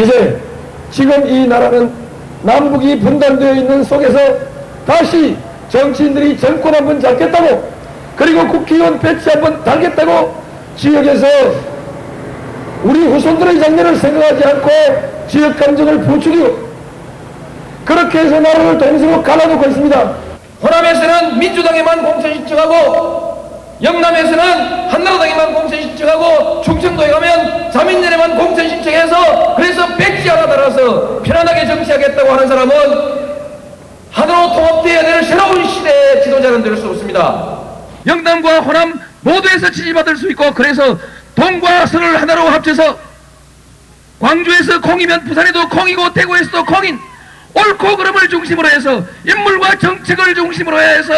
이제 지금 이 나라는 남북이 분단되어 있는 속에서 다시 정치인들이 정권 한번 잡겠다고, 그리고 국회의원 배치 한번 달겠다고 지역에서 우리 후손들의 장래를 생각하지 않고 지역 감정을 부추기고 그렇게 해서 나라를 동서로 갈라놓고 있습니다. 호남에서는 민주당에만 공천 신청하고 영남에서는 한나라당에만 공천 신청하고 충청도에 가면 자민련에만 공천 신청해서 그래서 백지 하나 달아서 편안하게 정치하겠다고 하는 사람은 하나로 통합되어야 될 새로운 시대의 지도자는 될 수 없습니다. 영남과 호남 모두에서 지지받을 수 있고, 그래서 동과 서를 하나로 합쳐서 광주에서 콩이면 부산에도 콩이고 대구에서도 콩인 옳고 그름을 중심으로 해서 인물과 정책을 중심으로 해서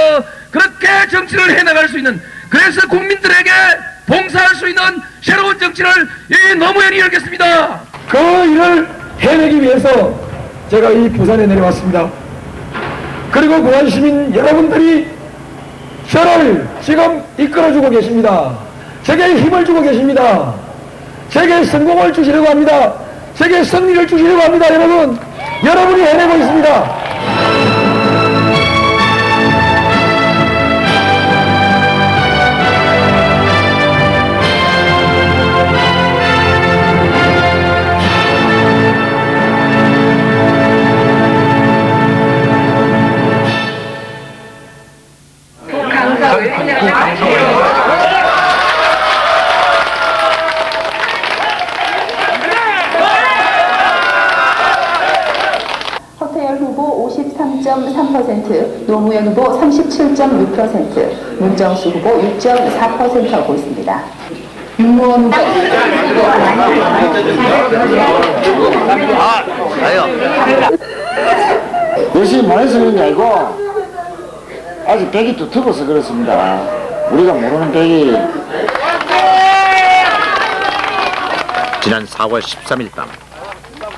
그렇게 정치를 해나갈 수 있는, 그래서 국민들에게 봉사할 수 있는 새로운 정치를 이 노무현이 열겠습니다. 그 일을 해내기 위해서 제가 이 부산에 내려왔습니다. 그리고 부산 시민 여러분들이 저를 지금 이끌어주고 계십니다. 제게 힘을 주고 계십니다. 제게 성공을 주시려고 합니다. 제게 승리를 주시려고 합니다. 여러분이 해내고 있습니다. 허태열 후보 53.3%, 노무현 후보 37.6%, 문정수 후보 6.4% 하고 있습니다. 윤무원 후보 열심히 많이 쓰는 게 아니고 아직 벽이 두터워서 그렇습니다. 우리가 모르는 벽이. 지난 4월 13일 밤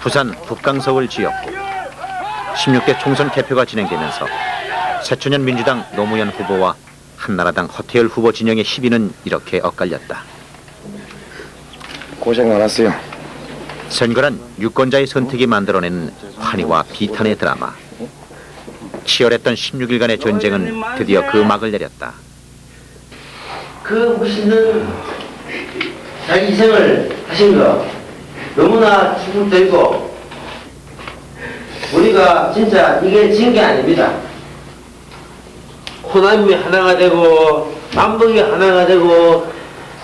부산 북강서울 지역구 16대 총선 개표가 진행되면서 새천년 민주당 노무현 후보와 한나라당 허태열 후보 진영의 시비는 이렇게 엇갈렸다. 고생 많았어요. 선거란 유권자의 선택이 만들어낸 환희와 비탄의 드라마. 치열했던 16일간의 전쟁은 드디어 그 막을 내렸다. 그 멋있는 자기 희생을 하신 거 너무나 축복드리고, 우리가 진짜 이게 진 게 아닙니다. 호남이 하나가 되고 남북이 하나가 되고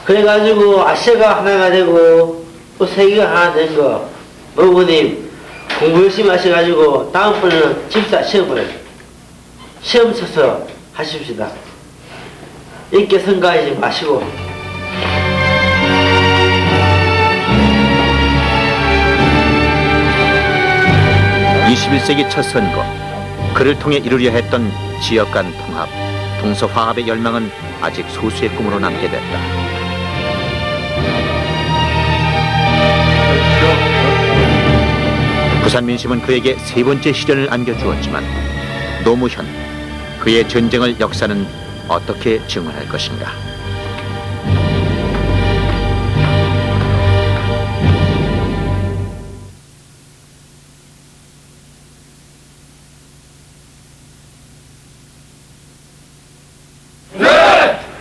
그래가지고 아시아가 하나가 되고 또 세계가 하나 된 거, 어머님 공부 열심히 하셔가지고 다음번에는 집사 시험을 시험 쳐서 하십시다. 이렇게 선가하지 마시고. 21세기 첫 선거, 그를 통해 이루려 했던 지역 간 통합, 동서 화합의 열망은 아직 소수의 꿈으로 남게 됐다. 부산 민심은 그에게 세 번째 시련을 안겨주었지만 노무현, 그의 전쟁을 역사는 어떻게 증언할 것인가.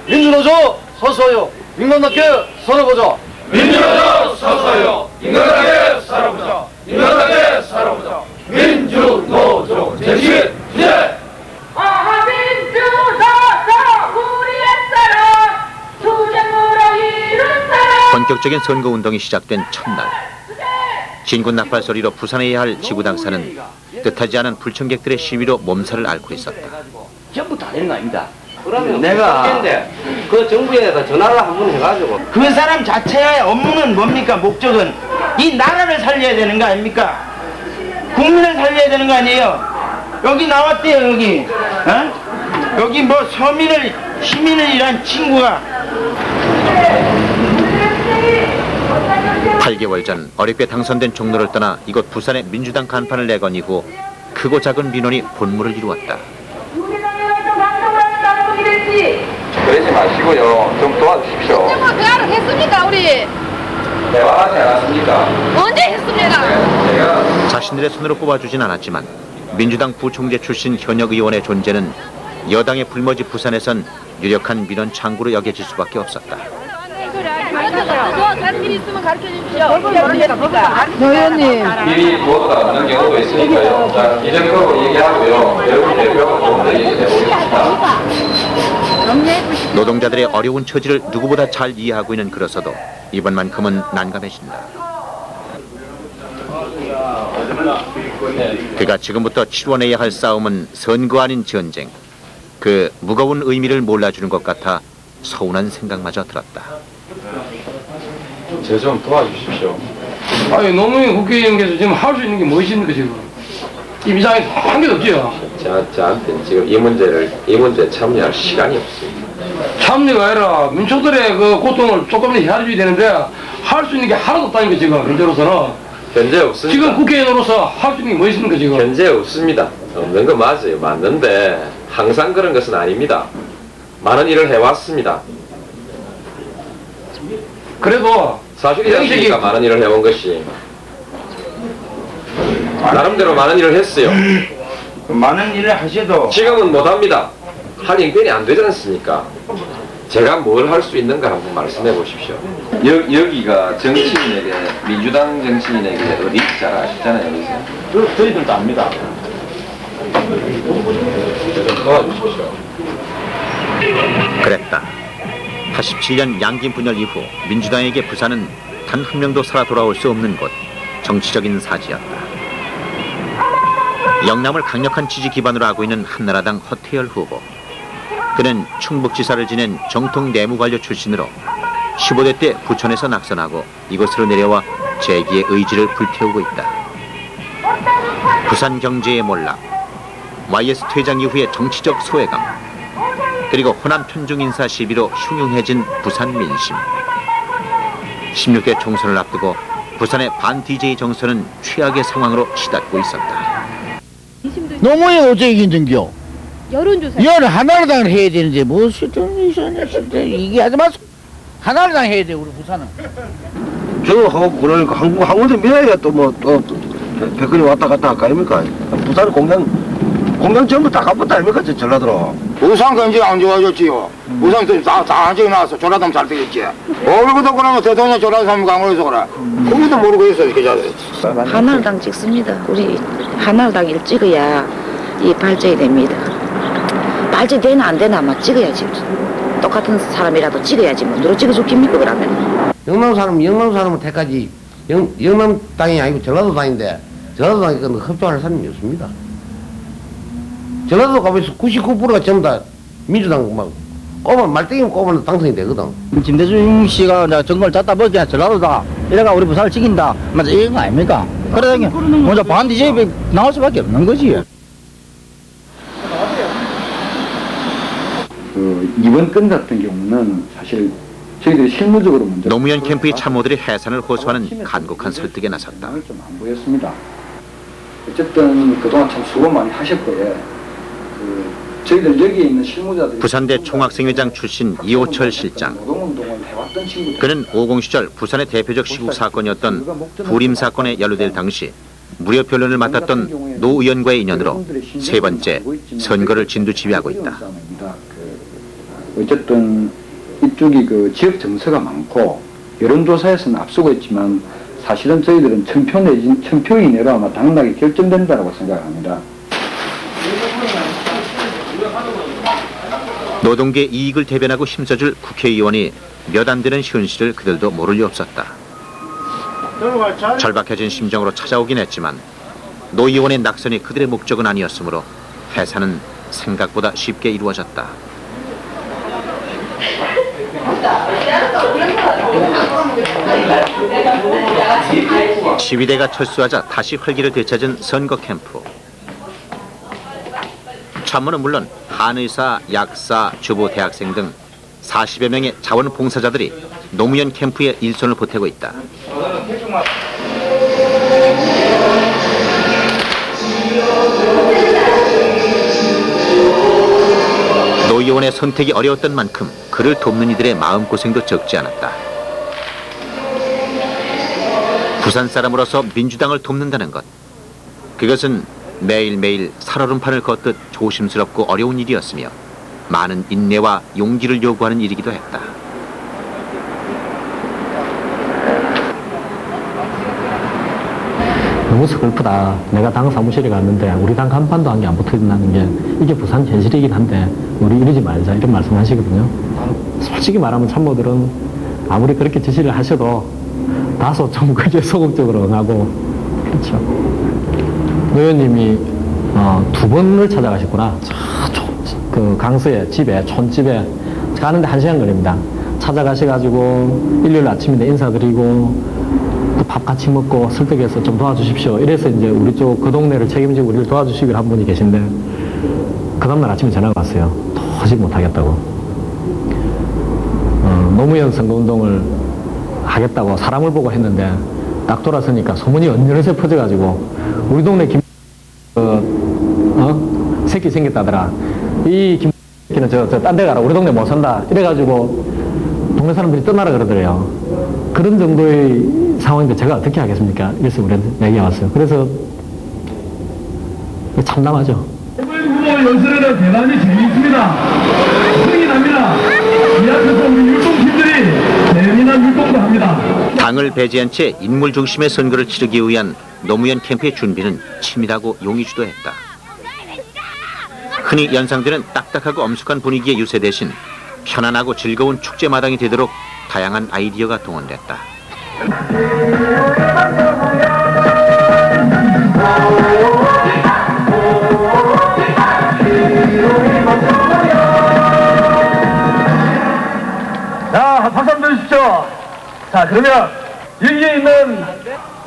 민주노조 서서요. 인간답게 살아보자. 민주노조 서서요. 인간하게 살아보자. 인간하게 살아보자. 민주노조 제시 시대. 본격적인 선거운동이 시작된 첫날, 진군 나팔 소리로 부산해야 할 지구당사는 뜻하지 않은 불청객들의 시위로 몸살을 앓고 있었다. 전부 다 되는 거 아닙니다. 그러면 내가 그 정부에다 전화를 한번 해가지고 그 사람 자체의 업무는 뭡니까? 목적은 이 나라를 살려야 되는 거 아닙니까? 국민을 살려야 되는 거 아니에요? 여기 나왔대요. 여기 여기 뭐 시민을 일한 친구가 8개월 전 어렵게 당선된 종로를 떠나 이곳 부산의 민주당 간판을 내건 이후 크고 작은 민원이 본물을 이루었다. 그러지 마시고요. 좀 도와주십시오. 그 알아 했습니까 우리? 대화하지 않았습니까? 언제 했습니까? 자신들의 손으로 뽑아주진 않았지만 민주당 부총재 출신 현역 의원의 존재는 여당의 불모지 부산에선 유력한 민원 창구로 여겨질 수밖에 없었다. 미리 무엇보다 하는 경우도 있으니까요. 자, 이 정도로 얘기하고요. 여러분 대표가 좀 더 얘기해 보겠습니다. 노동자들의 어려운 처지를 누구보다 잘 이해하고 있는 그로서도 이번만큼은 난감해진다. 그가 지금부터 치러내야 할 싸움은 선거 아닌 전쟁. 그 무거운 의미를 몰라주는 것 같아 서운한 생각마저 들었다. 저 좀 도와주십시오. 아니 노무현 국회의원께서 지금 할 수 있는 게 무엇입니까 지금? 이 미장에 한 개도 없지요. 저한테 지금 이 문제 참여할 시간이 없습니다. 참여가 아니라 민초들의 그 고통을 조금씩 헤아려줘야 되는데 할 수 있는 게 하나도 없다니까 지금 현재로서는. 현재 없습니다. 지금 국회의원으로서 할 수 있는 게 뭐 있습니까 지금? 현재 없습니다. 없는 거 맞아요. 맞는데 항상 그런 것은 아닙니다. 많은 일을 해왔습니다. 그래도 사실이지 않습니까? 많은 일을 해온 것이. 나름대로 많은 일을 했어요. 많은 일을 하셔도 지금은 못합니다. 할 형편이 안 되지 않습니까? 제가 뭘 할 수 있는가 한번 말씀해 보십시오. 여기가 정치인에게, 민주당 정치인에게 어디 잘 아시잖아요. 저희들도 압니다. 좀 도와주십시오. 그랬다. 87년 양김 분열 이후 민주당에게 부산은 단 한 명도 살아 돌아올 수 없는 곳, 정치적인 사지였다. 영남을 강력한 지지 기반으로 하고 있는 한나라당 허태열 후보. 그는 충북지사를 지낸 정통 내무관료 출신으로 15대 때 부천에서 낙선하고 이곳으로 내려와 재기의 의지를 불태우고 있다. 부산 경제의 몰락, YS 퇴장 이후의 정치적 소외감, 그리고 호남 편중 인사 시비로 흉흉해진 부산 민심. 16대 총선을 앞두고 부산의 반 DJ 정서는 최악의 상황으로 치닫고 있었다. 노무현 어째 이긴등겨? 여론조사. 하나라당을 해야 되는데 무엇이든 이게 하지 마소. 하나라당 해야 돼 우리 부산은. 저하고 그러니까 한국에 밀어야 또 백근이 왔다 갔다 할거 아닙니까? 부산 공장 전부 다 갚았다 아닙니까? 저 전라도로. 부산 경제 안 좋아졌지요. 부산 다 안정이 나와서 전라도면 잘 되겠지. 얼굴도 그러면 대통령 전라도 사람이 안 그래서 그래. 거기도 모르고 있어 이렇게 하나라당 찍습니다. 우리 하나라당을 찍어야 이 발전이 됩니다. 발전이 되나 안 되나 막 찍어야지. 똑같은 사람이라도 찍어야지. 뭐 누로 찍어 죽깁니까 그러면. 영남 사람은 때까지 영남 땅이 아니고 전라도 땅인데 전라도 땅에 협조할 사람이 없습니다. 전라도 가면서 99%가 전부 다 민주당 말땡이면 꼽으면 당선이 되거든. 김대중 씨가 이제 정권을 잡다 보니까 전라도다 이래가 우리 부산을 지킨다. 맞아 이런 거 아닙니까? 그러다 보니 먼저 반 DJP 나올 수밖에 없는 거지. 이번 건 같은 경우는 사실 저희들이 실무적으로 먼저 노무현 캠프의 참모들이 해산을 호소하는 간곡한 설득에 나섰다. 좀 안 보였습니다. 어쨌든 그동안 참 수고 많이 하셨고요. 저희들 여기에 있는 실무자들이 부산대 총학생회장 출신 이호철 실장. 노동운동을 해왔던 친구들. 그는 50 시절 부산의 대표적 시국 사건이었던 부림 사건에 연루될 당시 무료 변론을 맡았던 노 의원과의 인연으로 세 번째 선거를 진두지휘하고 있다. 어쨌든 이쪽이 그 지역 정서가 많고 여론조사에서는 앞서고 있지만 사실은 저희들은 천표 이내로 아마 당락이 결정된다고 생각합니다. 노동계 이익을 대변하고 힘써줄 국회의원이 몇 안 되는 현실을 그들도 모를 리 없었다. 절박해진 심정으로 찾아오긴 했지만 노 의원의 낙선이 그들의 목적은 아니었으므로 해산은 생각보다 쉽게 이루어졌다. 시위대가 철수하자 다시 활기를 되찾은 선거 캠프. 참모는 물론 한의사, 약사, 주부 대학생 등 40여 명의 자원봉사자들이 노무현 캠프에 일손을 보태고 있다. 노 의원의 선택이 어려웠던 만큼 그를 돕는 이들의 마음고생도 적지 않았다. 부산 사람으로서 민주당을 돕는다는 것, 그것은 매일매일 살얼음판을 걷듯 조심스럽고 어려운 일이었으며 많은 인내와 용기를 요구하는 일이기도 했다. 너무 슬프다. 내가 당 사무실에 갔는데 우리 당 간판도 한 개 안 붙어있다는 게 이게 부산 현실이긴 한데 우리 이러지 말자 이런 말씀 하시거든요. 솔직히 말하면 참모들은 아무리 그렇게 지시를 하셔도 다소 좀 그게 소극적으로 응하고 그렇죠. 노 의원님이 2번을 찾아가셨구나. 그 강서에 집에 촌집에 가는데 1시간 걸립니다. 찾아가셔가지고 일요일 아침인데 인사드리고 밥 같이 먹고 설득해서 좀 도와주십시오. 이래서 이제 우리 쪽 그 동네를 책임지고 우리를 도와주시기로 한 분이 계신데 그 다음날 아침에 전화가 왔어요. 도저히 못하겠다고. 노무현 선거운동을 하겠다고 사람을 보고 했는데 딱 돌아서니까 소문이 언제새 퍼져가지고 우리 동네 새끼 생겼다더라. 이 김새끼는 저 딴 데 가라. 우리 동네 못 산다. 이래가지고 동네 사람들이 떠나라 그러더래요. 그런 정도의 상황인데 제가 어떻게 하겠습니까? 그래서 우리한테 얘기가 왔어요. 그래서 참담하죠. 후보 연설에는 대단히 재미있습니다. 흥이 납니다. 이 앞에서 우리 율동팀들이 재미난 율동도 합니다. 당을 배제한 채 인물 중심의 선거를 치르기 위한 노무현 캠프의 준비는 치밀하고 용의주도했다. 흔히 연상되는 딱딱하고 엄숙한 분위기의 유세 대신 편안하고 즐거운 축제 마당이 되도록 다양한 아이디어가 동원됐다. 자, 박수 한번 주십시오. 자, 그러면 여기에 있는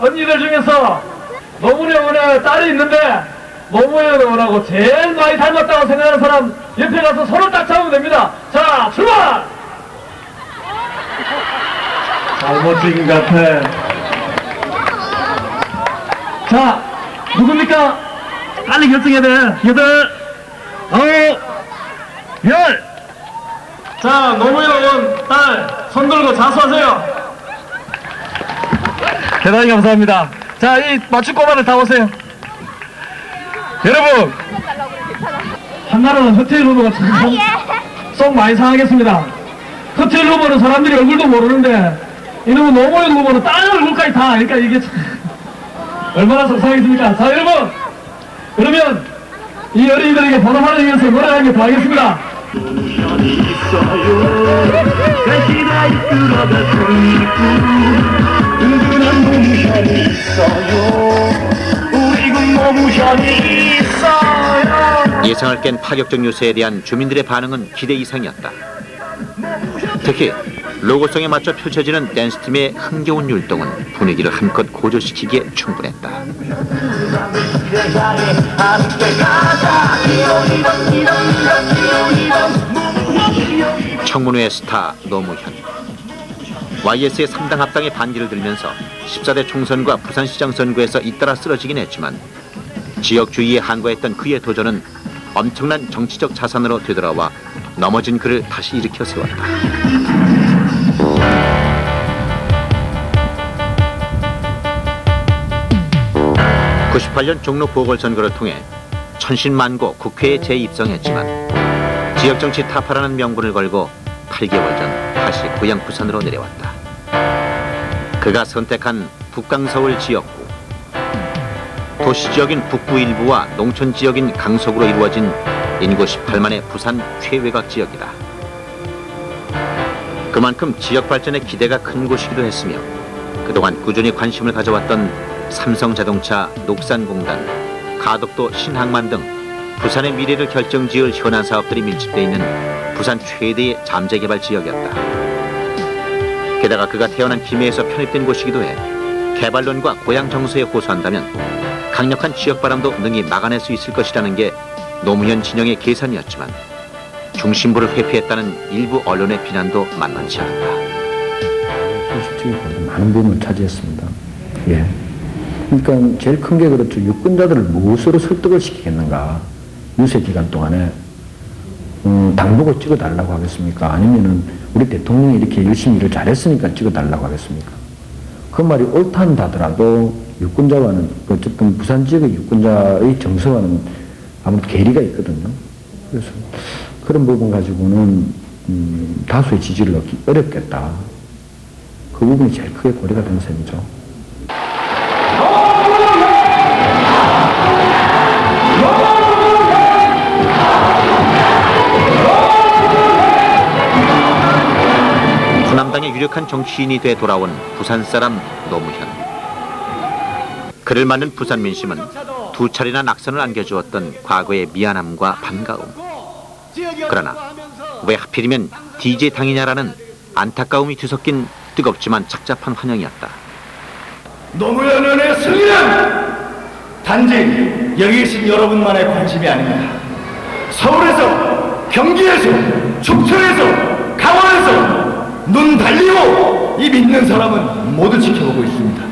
언니들 중에서 노무현의 딸이 있는데 노무현 의원하고 제일 많이 닮았다고 생각하는 사람 옆에 가서 손을 딱 잡으면 됩니다. 자, 출발! 잘못 찍은 것 같아. 자, 누굽니까? 빨리 결정해야 돼. 8, 9, 10. 자, 노무현 의원 딸, 손 들고 자수하세요. 대단히 감사합니다. 자, 이 맞춤 꼬마를 다 오세요. 여러분, 한나라는 허태일 후보가 참 속 많이 상하겠습니다. 허태일 후보는 사람들이 얼굴도 모르는데 이놈은 노무현 후보는 딸 얼굴까지 다 아니까 이게 참 얼마나 속상하겠습니까? 자, 여러분, 그러면 이 어린이들에게 보답하는 의미에서 노래 한 개 더 하겠습니다. 예상을 깬 파격적 유세에 대한 주민들의 반응은 기대 이상이었다. 특히 로고송에 맞춰 펼쳐지는 댄스팀의 흥겨운 율동은 분위기를 한껏 고조시키기에 충분했다. 청문회 스타 노무현, YS의 3당 합당의 반기를 들면서 14대 총선과 부산시장 선거에서 잇따라 쓰러지긴 했지만 지역주의에 한거했던 그의 도전은 엄청난 정치적 자산으로 되돌아와 넘어진 그를 다시 일으켜 세웠다. 98년 종로 보궐선거를 통해 천신만고 국회에 재입성했지만 지역정치 타파라는 명분을 걸고 8개월 전 다시 고향 부산으로 내려왔다. 그가 선택한 북강서울 지역구, 도시지역인 북부 일부와 농촌지역인 강석으로 이루어진 인구 18만의 부산 최외곽 지역이다. 그만큼 지역 발전에 기대가 큰 곳이기도 했으며 그동안 꾸준히 관심을 가져왔던 삼성자동차, 녹산공단, 가덕도 신항만 등 부산의 미래를 결정지을 현안 사업들이 밀집되어 있는 부산 최대의 잠재개발 지역이었다. 게다가 그가 태어난 김해에서 편입된 곳이기도 해 개발론과 고향 정서에 호소한다면 강력한 지역 바람도 능히 막아낼 수 있을 것이라는 게 노무현 진영의 계산이었지만 중심부를 회피했다는 일부 언론의 비난도 만만치 않았다. 솔직히 많은 부분을 차지했습니다. 예. 그러니까 제일 큰 게 그렇죠. 유권자들을 무엇으로 설득을 시키겠는가. 유세 기간 동안에 당보고 찍어달라고 하겠습니까? 아니면은 우리 대통령이 이렇게 열심히 일을 잘했으니까 찍어달라고 하겠습니까? 그 말이 옳다하더라도 유권자와는 어쨌든 부산 지역의 유권자의 정서와는 아무래도 괴리가 있거든요. 그래서 그런 부분 가지고는 다수의 지지를 얻기 어렵겠다. 그 부분이 제일 크게 고려가 되는 셈이죠. 호남당의 유력한 정치인이 돼 돌아온 부산 사람 노무현. 그를 맞는 부산 민심은 두 차례나 낙선을 안겨주었던 과거의 미안함과 반가움. 그러나 왜 하필이면 DJ 당이냐라는 안타까움이 뒤섞인 뜨겁지만 착잡한 환영이었다. 노무현 의원의 승리는 단지 여기 계신 여러분만의 관심이 아닙니다. 서울에서, 경기에서, 충청에서, 강원에서 눈 달리고 이 믿는 사람은 모두 지켜보고 있습니다.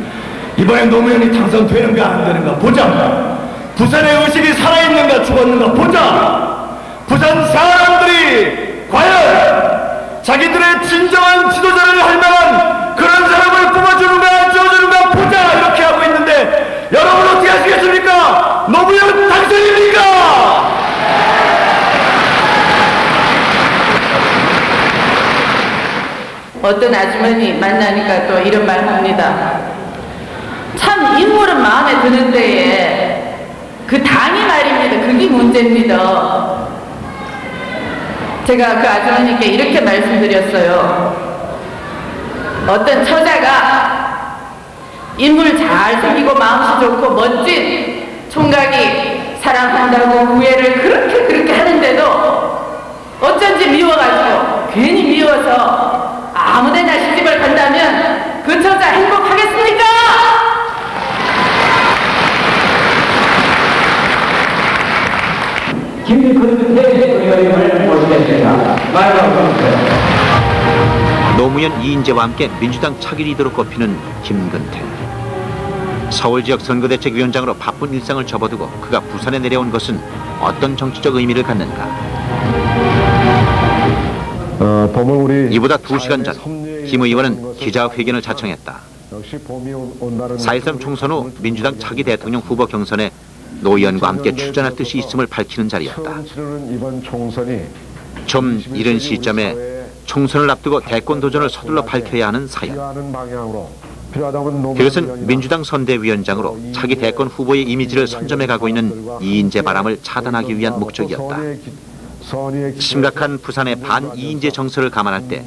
이번에 노무현이 당선되는가 안 되는가 보자. 부산의 의식이 살아있는가 죽었는가 보자. 부산 사람들이 과연 자기들의 진정한 지도자를 할 만한 그런 사람을 뽑아주는가 지어주는가 보자, 이렇게 하고 있는데 여러분 어떻게 하시겠습니까? 노무현 당선입니까? 어떤 아주머니 만나니까 또 이런 말 합니다. 참 인물은 마음에 드는 데에 그 당이 말입니다. 그게 문제입니다. 제가 그 아주머니께 이렇게 말씀드렸어요. 어떤 처자가 인물 잘생기고 마음씨 좋고 멋진 총각이 사랑한다고 구애를 그렇게 하는데도 어쩐지 미워가지고 괜히 미워서 아무데나 시집을 간다면 그 처자 행복하겠습니까? 노무현 이인재와 함께 민주당 차기 리더로 꼽히는 김근태. 서울 지역 선거대책위원장으로 바쁜 일상을 접어두고 그가 부산에 내려온 것은 어떤 정치적 의미를 갖는가? 이보다 2시간 전 김 의원은 기자회견을 자청했다. 4.13 총선 후 민주당 차기 대통령 후보 경선에 노 의원과 함께 출전할 뜻이 있음을 밝히는 자리였다. 좀 이른 시점에 총선을 앞두고 대권 도전을 서둘러 밝혀야 하는 사연. 그것은 민주당 선대위원장으로 차기 대권 후보의 이미지를 선점해가고 있는 이인재 바람을 차단하기 위한 목적이었다. 심각한 부산의 반이인재 정서를 감안할 때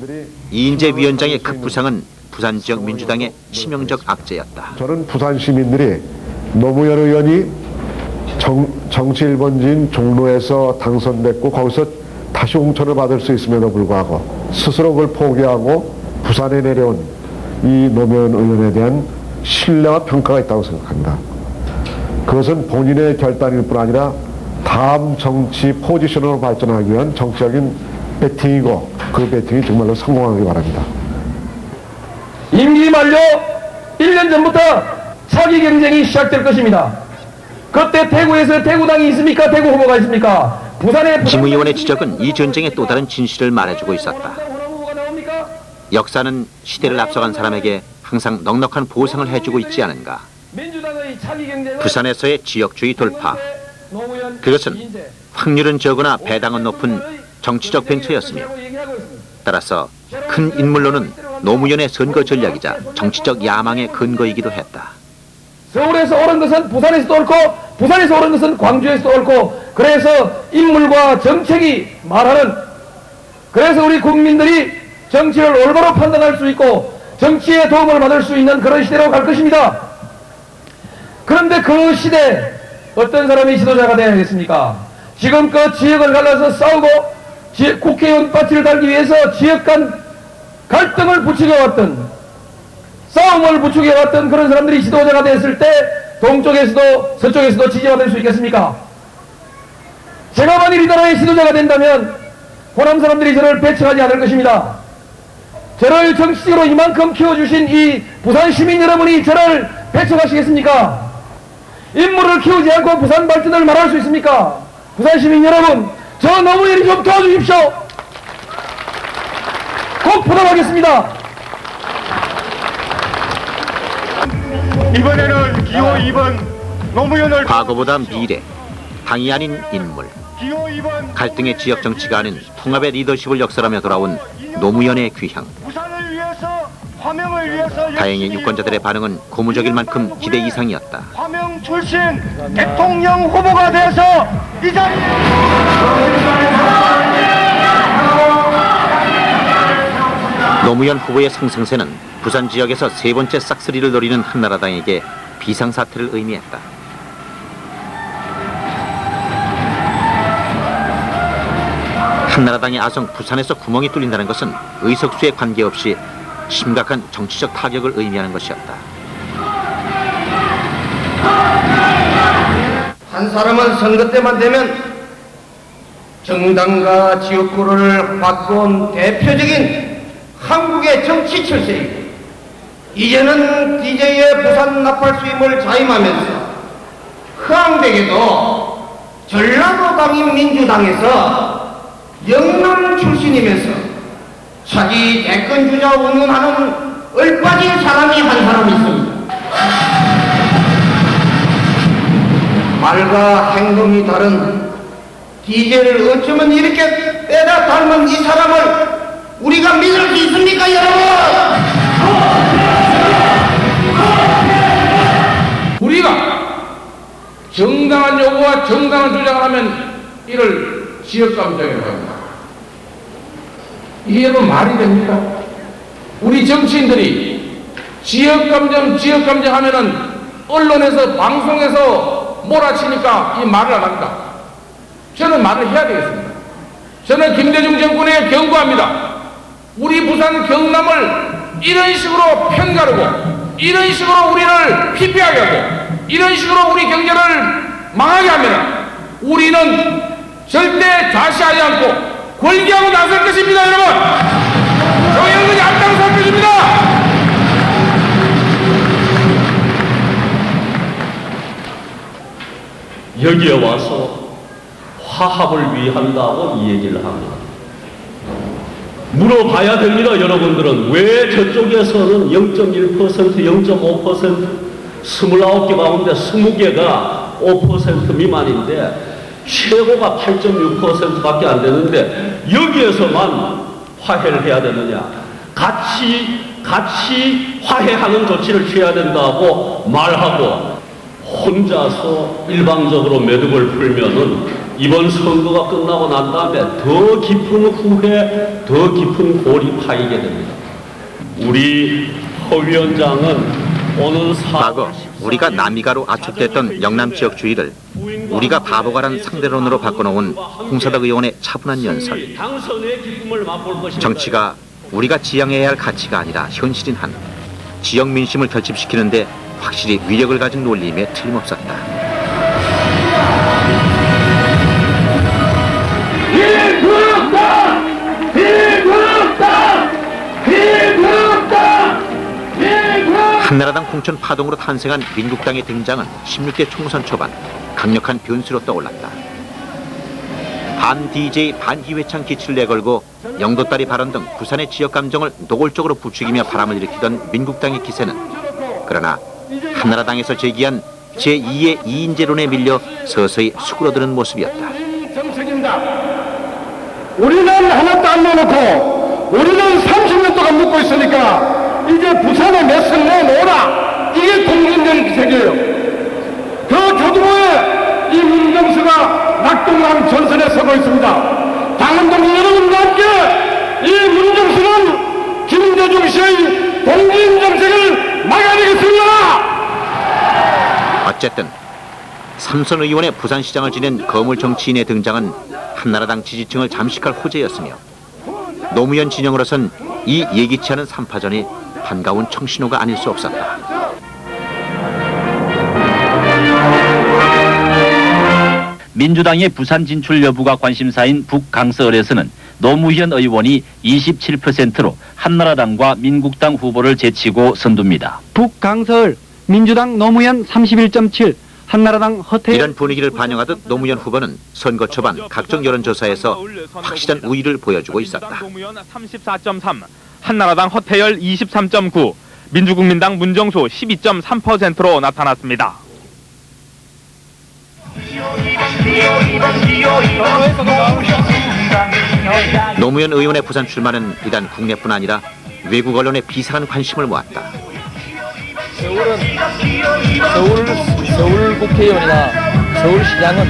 이인재 위원장의 급부상은 부산 지역 민주당의 치명적 악재였다. 저는 부산 시민들이 노무현 의원이 정치 1번지인 종로에서 당선됐고 거기서 다시 공천을 받을 수 있음에도 불구하고 스스로 그걸 포기하고 부산에 내려온 이 노무현 의원에 대한 신뢰와 평가가 있다고 생각합니다. 그것은 본인의 결단일 뿐 아니라 다음 정치 포지션으로 발전하기 위한 정치적인 배팅이고 그 배팅이 정말로 성공하기 바랍니다. 임기 만료 1년 전부터 차기 경쟁이 시작될 것입니다. 그때 대구에서 대구당이 있습니까? 대구 후보가 있습니까? 부산에 김 의원의 지적은 이 전쟁의 또 다른 진실을 말해주고 있었다. 역사는 시대를 앞서간 사람에게 항상 넉넉한 보상을 해주고 있지 않은가. 부산에서의 지역주의 돌파. 그것은 확률은 적으나 배당은 높은 정치적 벤처였으며 따라서 큰 인물로는 노무현의 선거 전략이자 정치적 야망의 근거이기도 했다. 서울에서 오른 것은 부산에서도 옳고 부산에서 오른 것은 광주에서도 옳고 그래서 인물과 정책이 말하는, 그래서 우리 국민들이 정치를 올바로 판단할 수 있고 정치에 도움을 받을 수 있는 그런 시대로 갈 것입니다. 그런데 그 시대 어떤 사람이 지도자가 되어야겠습니까? 지금껏 지역을 갈라서 싸우고 국회의원 파티를 달기 위해서 지역 간 갈등을 부추겨왔던, 싸움을 부추겨왔던 그런 사람들이 지도자가 됐을 때 동쪽에서도 서쪽에서도 지지받을 수 있겠습니까? 제가 만일 이 나라의 지도자가 된다면 호남 사람들이 저를 배척하지 않을 것입니다. 저를 정치적으로 이만큼 키워주신 이 부산 시민 여러분이 저를 배척하시겠습니까? 인물을 키우지 않고 부산 발전을 말할 수 있습니까? 부산 시민 여러분, 저 노무현이 좀 도와주십시오. 꼭 부탁하겠습니다. 이번에는 기호 2번 노무현을 과거보다 미래, 당이 아닌 인물, 기호 2번 갈등의 지역 정치가 아닌 통합의 리더십을 역설하며 돌아온 노무현의 귀향. 부산을 위해서 화명을 위해서 다행히 유권자들의 반응은 고무적일 만큼 기대 이상이었다. 화명 출신 대통령 후보가 돼서 이 자리에 노무현 후보의 상승세는 부산 지역에서 세 번째 싹쓸이를 노리는 한나라당에게 비상사태를 의미했다. 한나라당의 아성 부산에서 구멍이 뚫린다는 것은 의석수에 관계없이 심각한 정치적 타격을 의미하는 것이었다. 한 사람은 선거 때만 되면 정당과 지역구를 바꾼 대표적인 한국의 정치 철새이고 이제는 DJ의 부산 나팔 수임을 자임하면서 허황되게도 전라도 당인 민주당에서 영남 출신이면서 자기 대권주자 운운하는 얼빠진 사람이 한 사람 있습니다. 말과 행동이 다른 DJ를 어쩌면 이렇게 빼다 닮은 이 사람을 우리가 믿을 수 있습니까, 여러분? 우리가 정당한 요구와 정당한 주장을 하면 이를 지역감정이라고 합니다. 이게 뭐 말이 됩니까? 우리 정치인들이 지역감정 하면은 언론에서 방송에서 몰아치니까 이 말을 안 합니다. 저는 말을 해야 되겠습니다. 저는 김대중 정권에 경고합니다. 우리 부산 경남을 이런 식으로 편가르고 이런 식으로 우리를 피폐하게 하고 이런 식으로 우리 경제를 망하게 하면 우리는 절대 좌시하지 않고 권리하고 나설 것입니다, 여러분. 저희는 앞장설 것입니다. 여기에 와서 화합을 위한다고 이 얘기를 합니다. 물어봐야 됩니다. 여러분들은 왜 저쪽에서는 0.1%, 0.5%, 29개 가운데 20개가 5% 미만인데 최고가 8.6%밖에 안 되는데 여기에서만 화해를 해야 되느냐? 같이 화해하는 조치를 취해야 된다고 말하고 혼자서 일방적으로 매듭을 풀면은 이번 선거가 끝나고 난 다음에 더 깊은 후회, 더 깊은 골이 파이게 됩니다. 우리 허 위원장은 오는 과거 우리가 남이가로 압축됐던 영남 지역 주의를 우리가 바보가란 상대론으로 바꿔놓은 홍사덕 의원의 차분한 연설. 정치가 우리가 지향해야 할 가치가 아니라 현실인 한 지역 민심을 결집시키는데 확실히 위력을 가진 논리임에 틀림없었다. 한나라당 공천 파동으로 탄생한 민국당의 등장은 16대 총선 초반 강력한 변수로 떠올랐다. 반 DJ 반 희회창 기치를 내걸고 영도다리 발언 등 부산의 지역 감정을 노골적으로 부추기며 바람을 일으키던 민국당의 기세는 그러나 한나라당에서 제기한 제2의 2인제론에 밀려 서서히 수그러드는 모습이었다. 우리는 하나도 안 내놓고 우리는 30년 동안 묻고 있으니까 이제 부산에 몇승 내놓으라. 이게 공신된 세계예요. 그 교두보에 이 문정수가 낙동강 전선에 서고 있습니다. 당원동 여러분과 함께 이 문정수는 김대중 씨의 공진 정책을 막아내겠습니다. 어쨌든 삼선 의원의 부산시장을 지낸 거물 정치인의 등장은 한나라당 지지층을 잠식할 호재였으며 노무현 진영으로선 이 예기치 않은 3파전이 반가운 청신호가 아닐 수 없었다. 민주당의 부산 진출 여부가 관심사인 북강서을에서는 노무현 의원이 27%로 한나라당과 민국당 후보를 제치고 선두입니다. 북강서을 민주당 노무현 31.7, 한나라당 허태열. 이런 분위기를 반영하듯 노무현 후보는 선거 초반 각종 여론조사에서 확실한 우위를 보여주고 있었다. 노무현 34.3, 한나라당 허태열 23.9, 민주국민당 문정수 12.3%로 나타났습니다. 노무현 의원의 부산 출마는 비단 국내뿐 아니라 외국 언론의 비상한 관심을 모았다. 서울 국회의원이나 서울시장은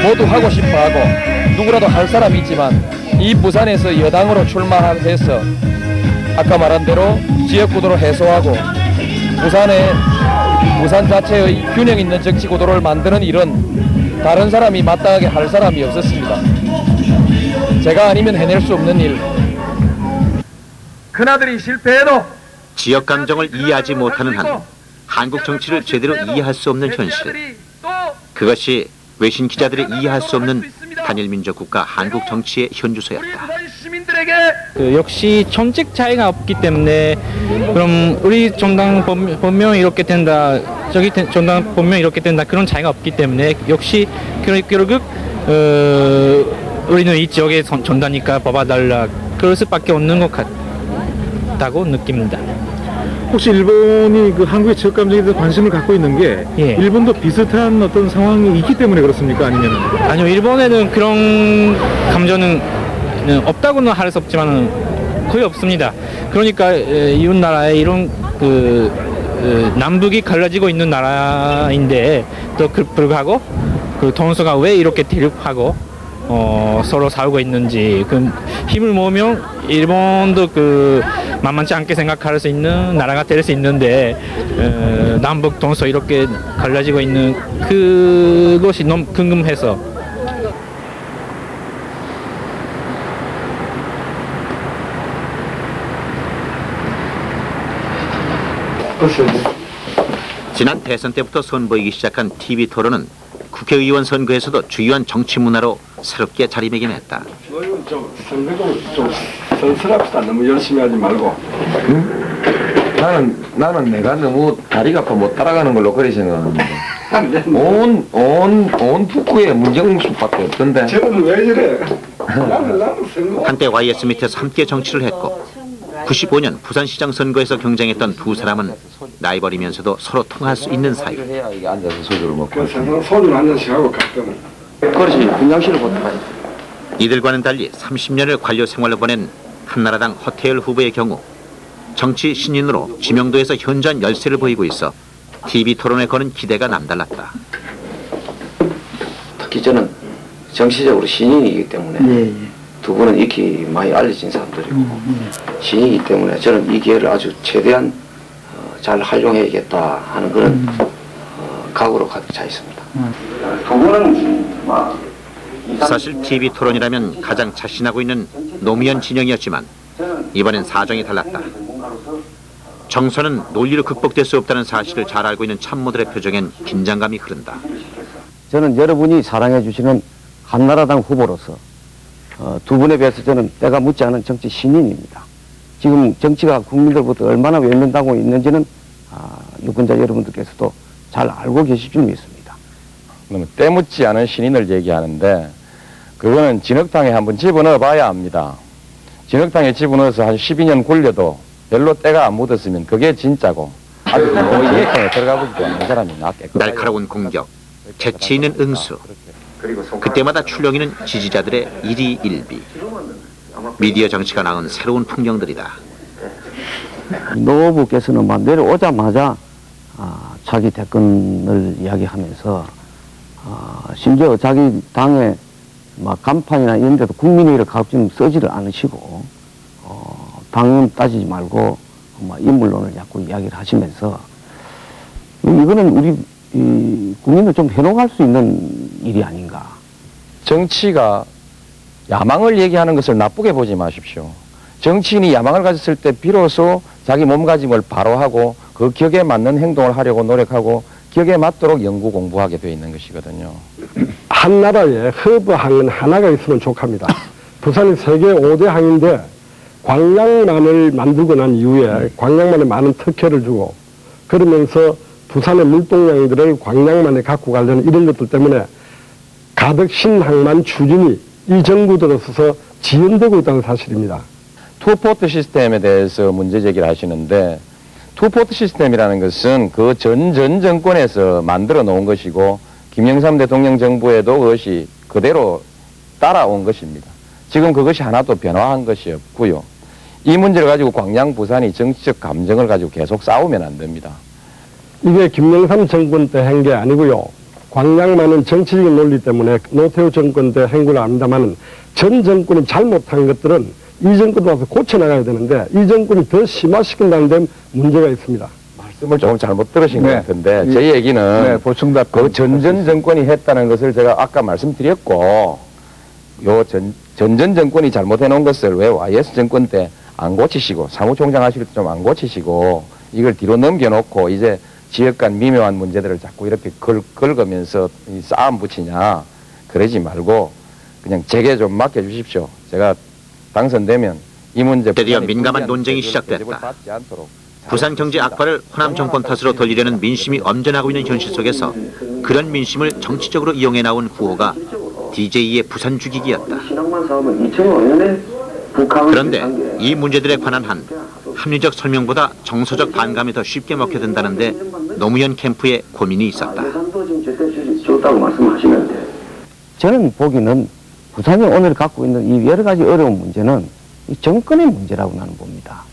모두 하고 싶어하고 누구라도 할 사람이 있지만 이 부산에서 여당으로 출마해서 아까 말한 대로 지역구도를 해소하고 부산 자체의 균형 있는 정치 구도를 만드는 일은 다른 사람이 마땅하게 할 사람이 없었습니다. 제가 아니면 해낼 수 없는 일. 큰아들이 실패해도 지역 감정을 이해하지 못하는 한 한국 정치를 제대로 이해할 수 없는 현실. 그것이 외신 기자들이 이해할 수 없는 단일 민족 국가 한국 정치의 현주소였다. 역시 정책 차이가 없기 때문에 그럼 우리 정당 본명 이렇게 된다, 저기 정당 본명 이렇게 된다, 그런 차이가 없기 때문에 역시 결국 우리는 이 지역의 전다니까 뽑아달라, 그럴 수밖에 없는 것 같다고 느낍니다. 혹시 일본이 그 한국의 지역 감정에 대해서 관심을 갖고 있는 게 일본도 비슷한 어떤 상황이 있기 때문에 그렇습니까? 아니요, 일본에는 그런 감정은 없다고는 할 수 없지만 거의 없습니다. 그러니까 이웃 나라에 이런 남북이 갈라지고 있는 나라인데 또 불구하고 그 동서가 왜 이렇게 대립하고 서로 싸우고 있는지, 그 힘을 모으면 일본도 만만치 않게 생각할 수 있는 나라가 될 수 있는데 남북 동서 이렇게 갈라지고 있는 그것이 너무 궁금해서. 지난 대선 때부터 선보이기 시작한 TV 토론은 국회의원 선거에서도 주요한 정치 문화로 새롭게 자리매김했다. 선거도 좀 선수랍시다. 너무 열심히 하지 말고. 나는 내가 너무 다리가 아파 못 따라가는 걸로 그리 생각하는데 온 북구에 문정수밖에 없던데. 저는 왜 저래? 한때 YS 밑에서 함께 정치를 했고 95년 부산시장 선거에서 경쟁했던 두 사람은 라이벌이면서도 서로 통할 수 있는 사이. 앉아서 소주를 먹고. 소주를 한 잔씩 하고 가끔은. 그렇지, 분양실을 보통. 이들과는 달리 30년을 관료 생활로 보낸 한나라당 허태열 후보의 경우 정치 신인으로 지명도에서 현저한 열세를 보이고 있어 TV 토론에 거는 기대가 남달랐다. 특히 저는 정치적으로 신인이기 때문에 두 분은 익히 많이 알려진 사람들이고 신인이기 때문에 저는 이 기회를 아주 최대한 잘 활용해야겠다 하는 그런 각오로 가득 차 있습니다. 두 분은 사실 TV 토론이라면 가장 자신하고 있는 노무현 진영이었지만 이번엔 사정이 달랐다. 정선은 논리로 극복될 수 없다는 사실을 잘 알고 있는 참모들의 표정엔 긴장감이 흐른다. 저는 여러분이 사랑해 주시는 한나라당 후보로서 두 분에 비해서 저는 때가 묻지 않은 정치 신인입니다. 지금 정치가 국민들부터 얼마나 외면당하고 있는지는 유권자 여러분들께서도 잘 알고 계실 줄 믿습니다. 너무 때묻지 않은 신인을 얘기하는데 그거는 진흙탕에 한번 집어넣어 봐야 합니다. 진흙탕에 집어넣어서 한 12년 굴려도 별로 때가 안 묻었으면 그게 진짜고 아주 진흙탕에 들어가 보지도 않는 사람이 낫겠고. 날카로운 공격, 재치 있는 응수. 그때마다 출렁이는 지지자들의 일희일비. 미디어 정치가 낳은 새로운 풍경들이다. 노 후보께서는 막 내려오자마자 자기 대권을 이야기하면서 심지어 자기 당의 막 간판이나 이런 데도 국민의를 가급적 쓰지를 않으시고 당은 따지지 말고 인물론을 자꾸 이야기를 하시면서 이거는 우리 국민을 좀 해놓을 수 있는 일이 아닌가. 정치가 야망을 얘기하는 것을 나쁘게 보지 마십시오. 정치인이 야망을 가졌을 때 비로소 자기 몸가짐을 바로 하고 그 격에 맞는 행동을 하려고 노력하고 격에 맞도록 연구 공부하게 되어 있는 것이거든요. 한나라에 허브항은 하나가 있으면 족합니다. 부산이 세계 5대 항인데 광양만을 만들고 난 이후에 광양만에 많은 특혜를 주고 그러면서 부산의 물동량들을 광양만에 갖고 가려는 이런 것들 때문에 가덕 신항만 추진이 이 정부 들어서서 지연되고 있다는 사실입니다. 투포트 시스템에 대해서 문제 제기를 하시는데 투포트 시스템이라는 것은 그 전 정권에서 만들어 놓은 것이고 김영삼 대통령 정부에도 그것이 그대로 따라온 것입니다. 지금 그것이 하나도 변화한 것이 없고요. 이 문제를 가지고 광양 부산이 정치적 감정을 가지고 계속 싸우면 안 됩니다. 이게 김영삼 정권 때 한 게 아니고요. 광양만은 정치적인 논리 때문에 노태우 정권 때 한 건 압니다만 전 정권이 잘못한 것들은 이 정권 와서 고쳐나가야 되는데 이 정권이 더 심화시킨다는 데 문제가 있습니다. 말씀을 조금 잘못 들으신 네. 것 같은데 제 얘기는 보충답 그 전전 정권이 했다는 것을 제가 아까 말씀드렸고 요 전전 정권이 잘못해 놓은 것을 왜 YS 정권 때 안 고치시고 사무총장 하실 때 좀 안 고치시고 이걸 뒤로 넘겨놓고 이제 지역 간 미묘한 문제들을 자꾸 이렇게 긁으면서 싸움 붙이냐 그러지 말고 그냥 제게 좀 맡겨주십시오. 제가 당선되면 이 문제 드디어 민감한 논쟁이 시작됐다. 부산 경제 악화를 호남 정권 탓으로 돌리려는 민심이 엄전하고 있는 현실 속에서 그런 민심을 정치적으로 이용해 나온 구호가 DJ의 부산 죽이기였다. 그런데 이 문제들에 관한 한 합리적 설명보다 정서적 반감이 더 쉽게 먹혀든다는데 노무현 캠프에 고민이 있었다. 저는 보기에는 부산이 오늘 갖고 있는 이 여러 가지 어려운 문제는 이 정권의 문제라고 나는 봅니다.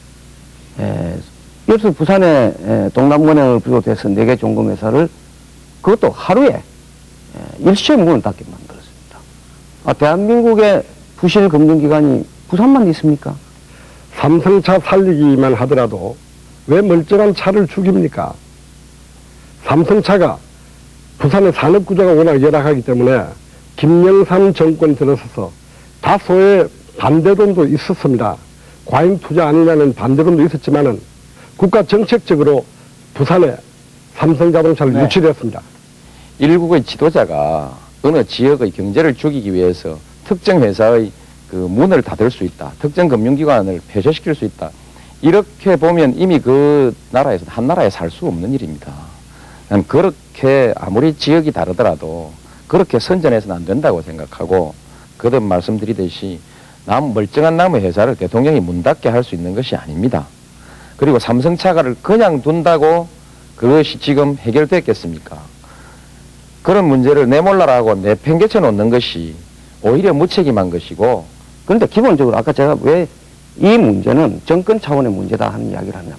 여기서 부산의 동남건행을 비롯해서 4개 종금회사를 그것도 하루에 일시에 문을 닫게 만들었습니다. 대한민국의 부실 금융기관이 부산만 있습니까? 삼성차 살리기만 하더라도 왜 멀쩡한 차를 죽입니까? 삼성차가 부산의 산업구조가 워낙 열악하기 때문에 김영삼 정권이 들어서서 다소의 반대론도 있었습니다. 과잉 투자 아니냐는 반대론도 있었지만은 국가 정책적으로 부산에 삼성자동차를 유치되었습니다. 일국의 지도자가 어느 지역의 경제를 죽이기 위해서 특정 회사의 그 문을 닫을 수 있다. 특정 금융기관을 폐쇄시킬 수 있다. 이렇게 보면 이미 그 나라에서 한 나라에 살 수 없는 일입니다. 난 그렇게 아무리 지역이 다르더라도 그렇게 선전해서는 안 된다고 생각하고 거듭 말씀드리듯이 멀쩡한 남의 회사를 대통령이 문 닫게 할 수 있는 것이 아닙니다. 그리고 삼성차가를 그냥 둔다고 그것이 지금 해결됐겠습니까? 그런 문제를 내몰라라고 내팽개쳐 놓는 것이 오히려 무책임한 것이고 그런데 기본적으로 아까 제가 왜 이 문제는 정권 차원의 문제다 하는 이야기를 하냐면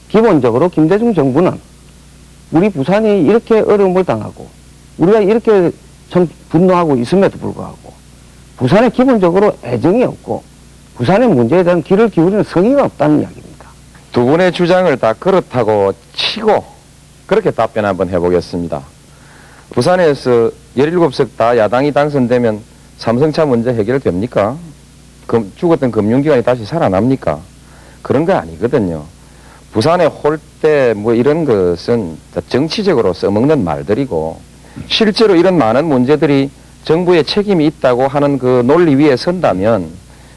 기본적으로 김대중 정부는 우리 부산이 이렇게 어려움을 당하고 우리가 이렇게 분노하고 있음에도 불구하고 부산에 기본적으로 애정이 없고 부산의 문제에 대한 귀를 기울이는 성의가 없다는 이야기입니다. 두 분의 주장을 다 그렇다고 치고 그렇게 답변 한번 해보겠습니다. 부산에서 17석 다 야당이 당선되면 삼성차 문제 해결됩니까? 죽었던 금융기관이 다시 살아납니까? 그런 거 아니거든요. 부산의 홀대 뭐 이런 것은 정치적으로 써먹는 말들이고 실제로 이런 많은 문제들이 정부의 책임이 있다고 하는 그 논리 위에 선다면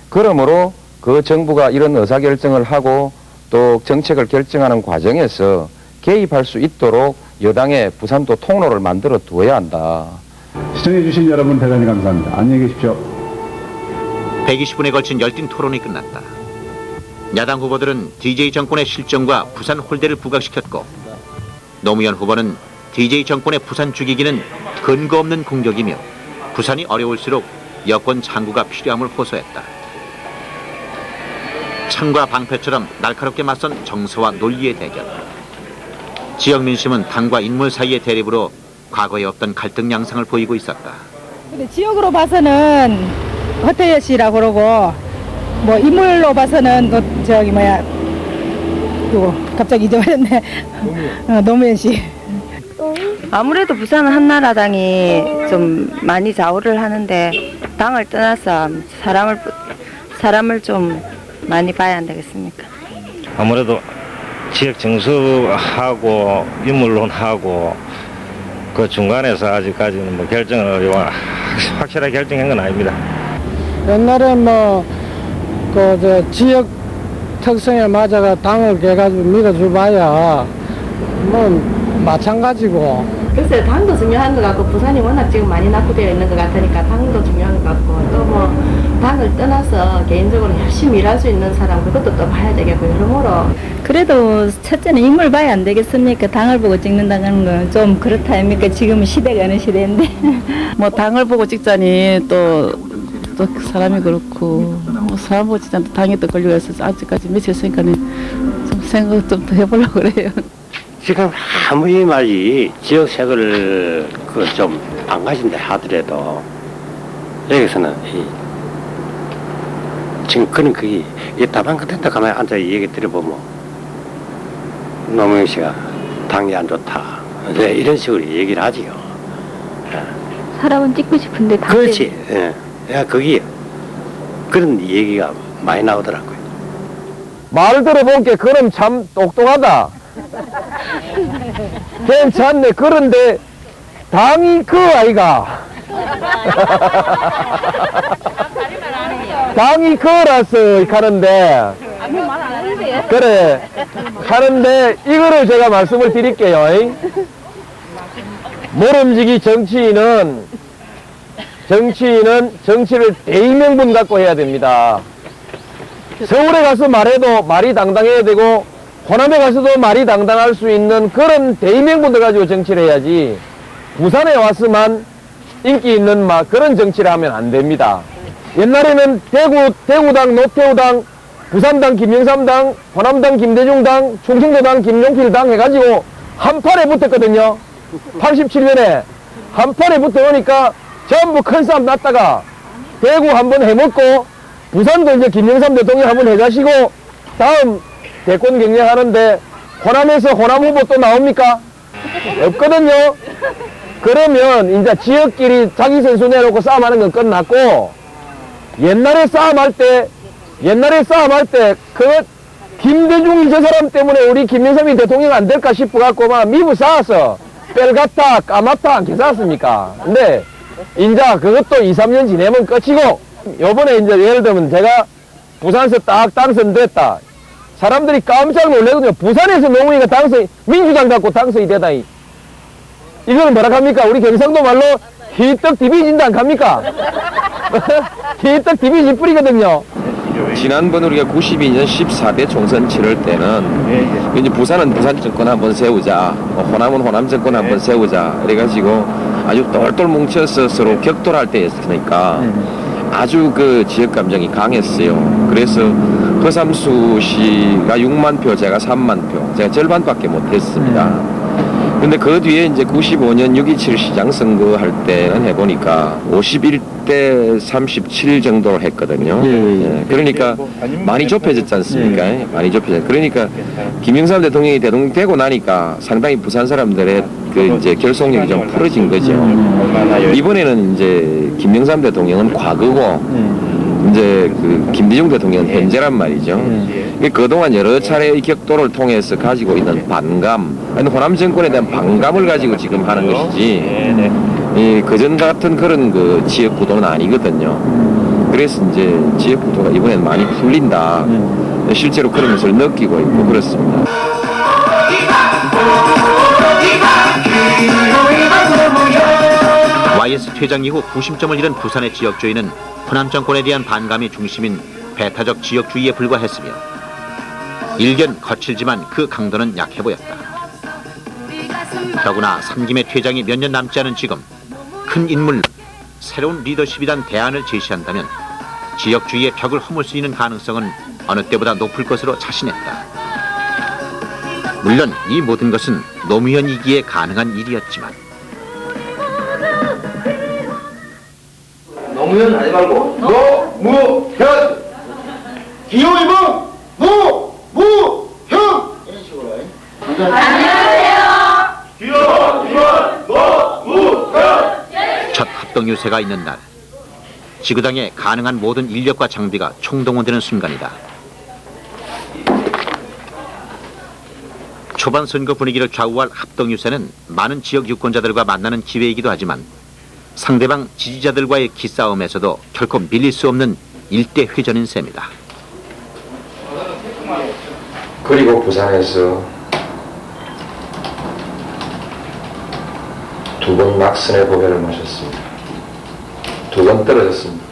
그러므로 그 정부가 이런 의사결정을 하고 또 정책을 결정하는 과정에서 개입할 수 있도록 여당의 부산도 통로를 만들어 두어야 한다. 시청해주신 여러분 대단히 감사합니다. 안녕히 계십시오. 120분에 걸친 열띤 토론이 끝났다. 야당 후보들은 DJ 정권의 실정과 부산 홀대를 부각시켰고 노무현 후보는 DJ 정권의 부산 죽이기는 근거 없는 공격이며 부산이 어려울수록 여권 장구가 필요함을 호소했다. 창과 방패처럼 날카롭게 맞선 정서와 논리의 대결. 지역 민심은 당과 인물 사이의 대립으로 과거에 없던 갈등 양상을 보이고 있었다. 근데 지역으로 봐서는 허태여 씨라고 그러고 뭐 인물로 봐서는 갑자기 잊어버렸네. 노무현 씨. 아무래도 부산은 한나라당이 좀 많이 좌우를 하는데 당을 떠나서 사람을 좀 많이 봐야 안 되겠습니까? 아무래도 지역 정수하고 인물론하고 그 중간에서 아직까지는 뭐 결정을 확실하게 결정한 건 아닙니다. 옛날에 지역 특성에 맞아가 당을 개가지고 밀어줘봐야 마찬가지고. 글쎄 당도 중요한 것 같고 부산이 워낙 지금 많이 낙후되어 있는 것 같으니까 당도 중요한 것 같고 또 뭐 당을 떠나서 개인적으로 열심히 일할 수 있는 사람 그것도 또 봐야 되겠고 여러모로 그래도 첫째는 인물 봐야 안 되겠습니까? 당을 보고 찍는다는 건 좀 그렇다 아닙니까? 지금은 시대가 어느 시대인데. 뭐 당을 보고 찍자니 또 사람이 그렇고 뭐 사람 보고 찍자니 당이 또 걸려서 아직까지 며칠 있으니까는 좀 생각 좀 더 해보려고 그래요. 지금 아무리 말이 지역색을 좀 안 가진다 하더라도 여기서는 지금 그런 그게 다만 그때도 가만히 앉아 얘기 들어보면 노무현 씨가 당이 안 좋다 이런 식으로 얘기를 하지요. 사람은 찍고 싶은데 당 그렇지. 야 거기 그런 얘기가 많이 나오더라고요. 말 들어보니까 그럼 참 똑똑하다. 괜찮네. 그런데 당이 그 아이가 당이 그라서 하는데 그래 하는데 이거를 제가 말씀을 드릴게요. 모름지기 정치인은 정치를 대의명분 갖고 해야 됩니다. 서울에 가서 말해도 말이 당당해야 되고 호남에 가서도 말이 당당할 수 있는 그런 대의명분들 가지고 정치를 해야지 부산에 와서만 인기 있는 그런 정치를 하면 안 됩니다. 옛날에는 대구당, 노태우당, 부산당, 김영삼당, 호남당, 김대중당, 충청도당, 김용필당 해가지고 한팔에 붙었거든요. 87년에 한팔에 붙어오니까 전부 큰 싸움 났다가 대구 한번 해먹고 부산도 이제 김영삼 대통령 한번 해자시고 다음 대권 경쟁하는데 호남에서 호남 후보 또 나옵니까? 없거든요. 그러면 이제 지역끼리 자기 선수 내놓고 싸움하는 건 끝났고 옛날에 싸움할 때 그 김대중이 저 사람 때문에 우리 김영삼이 대통령 안 될까 싶어갖고 막 미부 쌓아서 뺄갔다 까맣다 안 계산했습니까? 근데 이제 그것도 2, 3년 지내면 끝이고 요번에 이제 예를 들면 제가 부산에서 딱 당선됐다. 사람들이 깜짝 놀래거든요. 부산에서 노무현이가 민주당 갖고 당선이 되다. 이거는 뭐라 합니까? 우리 경상도 말로 희떡 디비진다 안 합니까? 희떡 디비진 뿌리거든요. 지난번 우리가 92년 14대 총선 치를 때는 이제 부산은 부산 정권 한번 세우자, 호남은 호남 정권 한번 세우자 그래가지고 아주 똘똘 뭉쳐서 서로 격돌할 때였으니까 아주 그 지역 감정이 강했어요. 그래서 허삼수 씨가 6만 표, 제가 3만 표, 제가 절반밖에 못했습니다. 근데 그 뒤에 이제 95년 6.27 시장 선거 할 때는 해보니까 51대 37 정도로 했거든요. 예, 그러니까 많이 좁혀졌지 않습니까? 많이 좁혀졌. 그러니까 김영삼 대통령이 대통령 되고 나니까 상당히 부산 사람들의 그 이제 결속력이 좀 풀어진 거죠. 이번에는 이제 김영삼 대통령은 과거고 이제 그 김대중 대통령은 현재란 말이죠. 그동안 여러 차례의 격돌을 통해서 가지고 있는 반감, 호남 정권에 대한 반감을 가지고 지금 하는 것이지, 그전 같은 그런 그 지역 구도는 아니거든요. 그래서 이제 지역 구도가 이번엔 많이 풀린다. 실제로 그런 것을 느끼고 있고 그렇습니다. YS 퇴장 이후 구심점을 잃은 부산의 지역주의는 호남 정권에 대한 반감이 중심인 배타적 지역주의에 불과했으며 일견 거칠지만 그 강도는 약해 보였다. 더구나 삼김의 퇴장이 몇 년 남지 않은 지금 큰 인물로 새로운 리더십이란 대안을 제시한다면 지역주의의 벽을 허물 수 있는 가능성은 어느 때보다 높을 것으로 자신했다. 물론 이 모든 것은 노무현이기에 가능한 일이었지만 노무현 하지 말고 노무현 기호이봉 노무현 이런 식으로 해. 안녕하세요. 기호 노무현. 첫 합동 유세가 있는 날 지구당에 가능한 모든 인력과 장비가 총동원되는 순간이다. 초반 선거 분위기를 좌우할 합동 유세는 많은 지역 유권자들과 만나는 기회이기도 하지만 상대방 지지자들과의 기싸움에서도 결코 밀릴 수 없는 일대 회전인 셈이다. 그리고 부산에서 두 번 막선의 고개를 마셨습니다. 두 번 떨어졌습니다.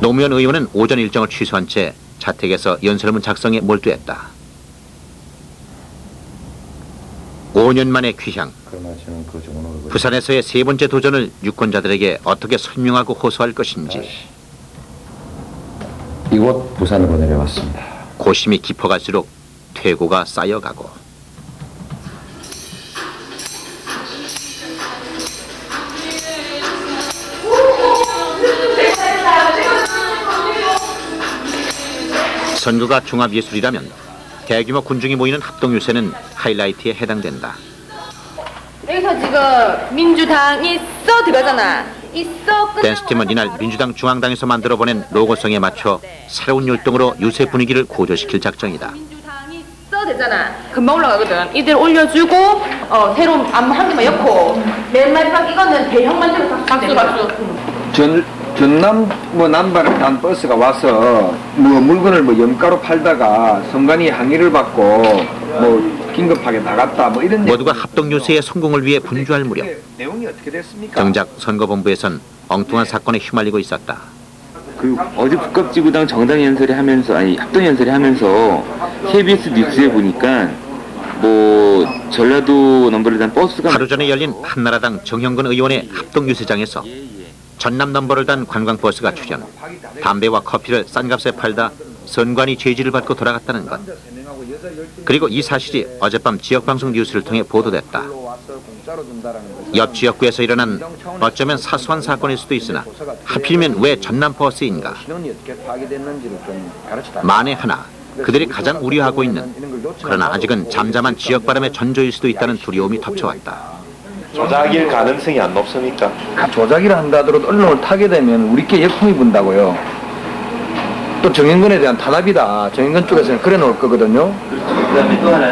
노무현 의원은 오전 일정을 취소한 채 자택에서 연설문 작성에 몰두했다. 5년 만의 귀향. 부산에서의 세 번째 도전을 유권자들에게 어떻게 설명하고 호소할 것인지. 이곳 부산으로 내려왔습니다. 고심이 깊어갈수록 퇴고가 쌓여가고. 선거가 종합예술이라면 대규모 군중이 모이는 합동유세는 하이라이트에 해당된다. 여기서 지금 민주당이 써 들어가잖아. 댄스팀은 이날 민주당 중앙당에서 만들어보낸 로고송에 맞춰 새로운 율동으로 유세 분위기를 고조시킬 작정이다. 써 되잖아. 금방 올라가거든. 이대로 올려주고 새로운 안무 한 개만 엮고 맨 마지막 이거는 대형만 들고 박수. 전남 남발을 단 버스가 와서 물건을 염가로 팔다가 선관위 항의를 받고 긴급하게 나갔다 이런 모두가 합동유세의 성공을 위해 분주할 무렵 내용이 어떻게 됐습니까? 정작 선거본부에선 엉뚱한 사건에 휘말리고 있었다. 어제 북갑지구당 정당 연설을 하면서 합동 연설을 하면서 KBS 뉴스에 보니까 전라도 넘버를 단 버스가 하루 전에 열린 한나라당 정형근 의원의 합동유세장에서 전남 넘버를 단 관광버스가 출현, 담배와 커피를 싼 값에 팔다 선관위 제지를 받고 돌아갔다는 것. 그리고 이 사실이 어젯밤 지역방송 뉴스를 통해 보도됐다. 옆 지역구에서 일어난 어쩌면 사소한 사건일 수도 있으나 하필이면 왜 전남 버스인가? 만에 하나 그들이 가장 우려하고 있는, 그러나 아직은 잠잠한 지역 바람의 전조일 수도 있다는 두려움이 덮쳐왔다. 조작일 가능성이 안 높습니까? 조작이라 한다더라도 언론을 타게 되면 우리께 역풍이 분다고요. 또 정인근에 대한 탄압이다. 정인근 쪽에서는 그래 놓을 거거든요.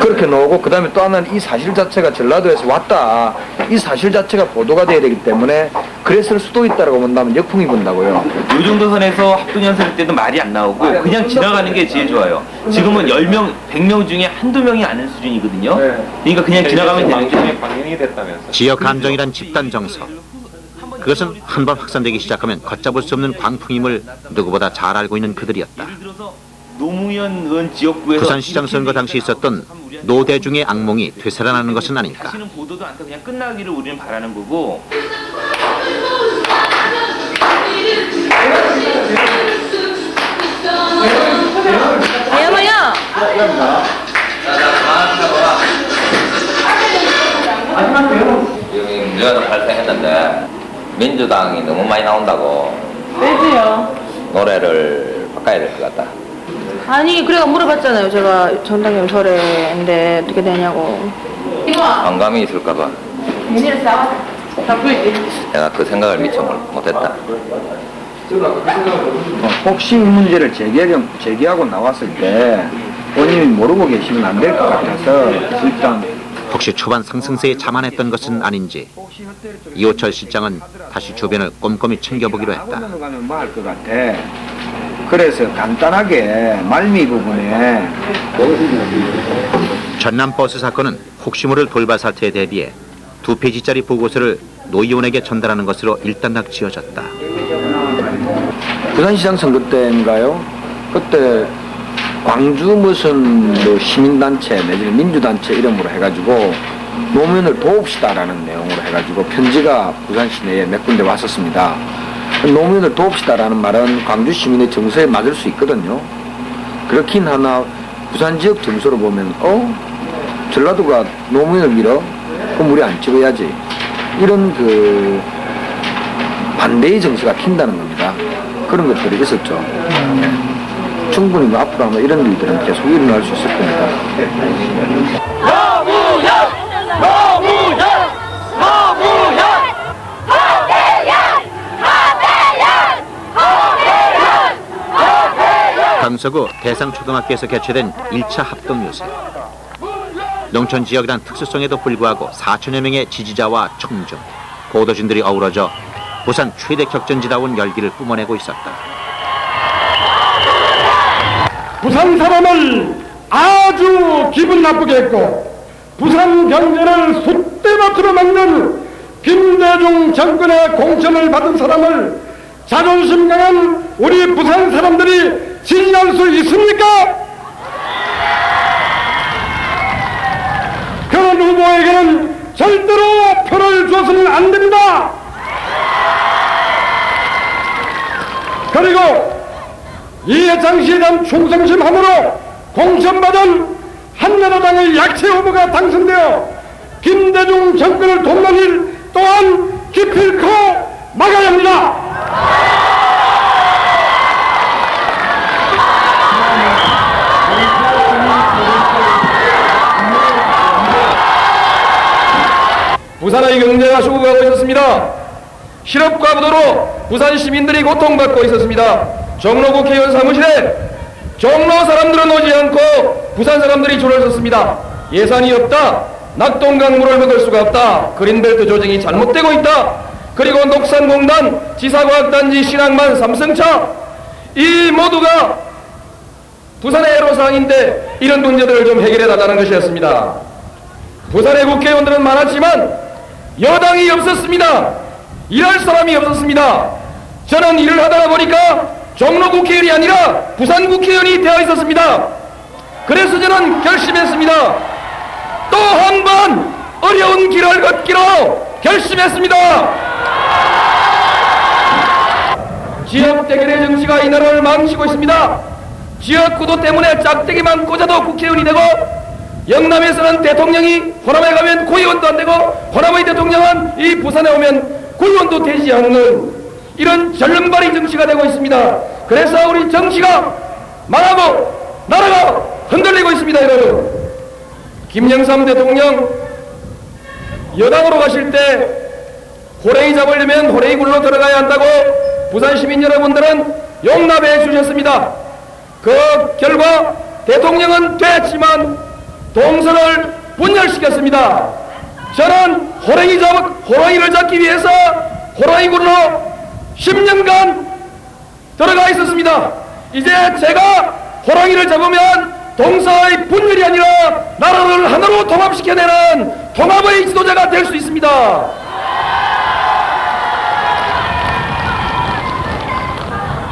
그렇게 놓고 그 다음에 또 하나는 이 사실 자체가 전라도에서 왔다. 이 사실 자체가 보도가 돼야 되기 때문에 그랬을 수도 있다라고 본다면 역풍이 분다고요. 요 정도 선에서 합동연설 때도 말이 안 나오고 그냥 지나가는 게 제일 좋아요. 지금은 10명, 100명 중에 한두 명이 아는 수준이거든요. 그러니까 그냥 지나가면 되는 게. 지역 감정이란 집단 정서. 그것은 한번 확산되기 시작하면 걷잡을 수 없는 광풍임을 누구보다 잘 알고 있는 그들이었다. 노무현 의원 지역구에서 부산시장 선거 당시 있었던 노대중의 악몽이 되살아나는 것은 아닐까. 다시는 보도도 않고 그냥 끝나기를 우리는 바라는 거고. 대형아야. 여기 문제가 발생했는데 민주당이 너무 많이 나온다고. 왜지요? 노래를 바꿔야 될 것 같다. 아니 그래가 물어봤잖아요. 제가 전당 연설회인데 어떻게 되냐고. 반감이 있을까봐 내일 싸워. 내가 그 생각을 미처 못했다. 혹시 이 문제를 제기하고 나왔을 때 본인이 모르고 계시면 안 될 것 같아서 일단 혹시 초반 상승세에 자만했던 것은 아닌지 이호철 실장은 다시 주변을 꼼꼼히 챙겨보기로 했다. 가면 뭐 할 것 같아. 그래서 간단하게 말미 부분에 전남 버스 사건은 혹시 모를 돌발 사태에 대비해 2페이지짜리 보고서를 노 의원에게 전달하는 것으로 일단락 지어졌다. 부산시장 선거 때인가요? 그때 광주 무슨 시민단체 내지는 민주단체 이름으로 해가지고 노무현을 도웁시다라는 내용으로 해가지고 편지가 부산 시내에 몇 군데 왔었습니다. 노무현을 도웁시다라는 말은 광주 시민의 정서에 맞을 수 있거든요. 그렇긴 하나 부산 지역 정서로 보면 전라도가 노무현을 밀어? 그럼 우리 안 찍어야지. 이런 그 반대의 정서가 킨다는 겁니다. 그런 것들이 있었죠. 충분히 앞으로 아마 이런 일들은 계속 일어날 수 있을 겁니다. 노무현! 노무현! 노무현! 하대현! 하대현! 하대현! 하대현! 강서구 대상초등학교에서 개최된 1차 합동유세. 농촌 지역이란 특수성에도 불구하고 4천여 명의 지지자와 청중, 보도진들이 어우러져 부산 최대 격전지다운 열기를 뿜어내고 있었다. 부산 사람을 아주 기분 나쁘게 했고 부산 경제를 숫대밭으로 막는 김대중 정권의 공천을 받은 사람을 자존심 강한 우리 부산 사람들이 지지할 수 있습니까? 그런 후보에게는 절대로 표를 줘서는 안 됩니다. 그리고 이해창시에 대한 충성심함으로 공천받은 한나라당의 약체 후보가 당선되어 김대중 정권을 돕는 일 또한 기필코 막아야 합니다. 부산의 경제가 수급하고 있었습니다. 실업과 부도로 부산 시민들이 고통받고 있었습니다. 종로 국회의원 사무실에 종로 사람들은 오지 않고 부산 사람들이 줄을 섰습니다. 예산이 없다. 낙동강물을 먹을 수가 없다. 그린벨트 조정이 잘못되고 있다. 그리고 녹산공단, 지사과학단지, 신항만, 삼성차 이 모두가 부산의 애로사항인데 이런 문제들을 좀 해결해 달라는 것이었습니다. 부산의 국회의원들은 많았지만 여당이 없었습니다. 일할 사람이 없었습니다. 저는 일을 하다가 보니까 종로 국회의원이 아니라 부산 국회의원이 되어 있었습니다. 그래서 저는 결심했습니다. 또 한 번 어려운 길을 걷기로 결심했습니다. 지역 대결의 정치가 이 나라를 망치고 있습니다. 지역 구도 때문에 짝대기만 꽂아도 국회의원이 되고 영남에서는 대통령이 호남에 가면 구의원도 안 되고 호남의 대통령은 이 부산에 오면 구의원도 되지 않는 이런 절름발이 정치가 되고 있습니다. 그래서 우리 정치가 망하고 나라가 흔들리고 있습니다. 여러분, 김영삼 대통령 여당으로 가실 때 호랭이 잡으려면 호랭이 굴로 들어가야 한다고 부산 시민 여러분들은 용납해 주셨습니다. 그 결과 대통령은 됐지만 동선을 분열시켰습니다. 저는 호랑이를 잡기 위해서 호랑이 굴로 10년간 들어가 있었습니다. 이제 제가 호랑이를 잡으면 동서의 분열이 아니라 나라를 하나로 통합시켜내는 통합의 지도자가 될 수 있습니다.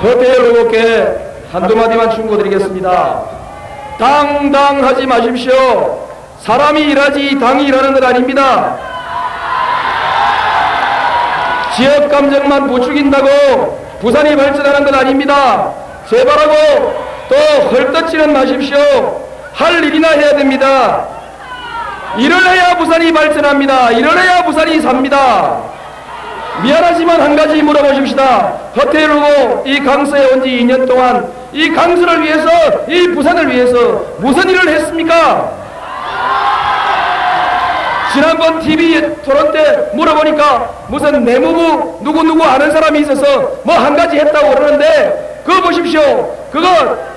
허태열 후보께 한두 마디만 충고드리겠습니다. 당당하지 마십시오. 사람이 일하지 당이 일하는 것 아닙니다. 지역 감정만 부추긴다고 부산이 발전하는 것 아닙니다. 제발하고 또 헐떡지는 마십시오. 할 일이나 해야 됩니다. 일을 해야 부산이 발전합니다. 일을 해야 부산이 삽니다. 미안하지만 한 가지 물어보십시다. 허태열 후보 이 강서에 온 지 2년 동안 이 강서를 위해서, 이 부산을 위해서 무슨 일을 했습니까? 지난번 TV 토론 때 물어보니까 무슨 내무부 누구누구 아는 사람이 있어서 뭐 한 가지 했다고 그러는데 그거 보십시오. 그거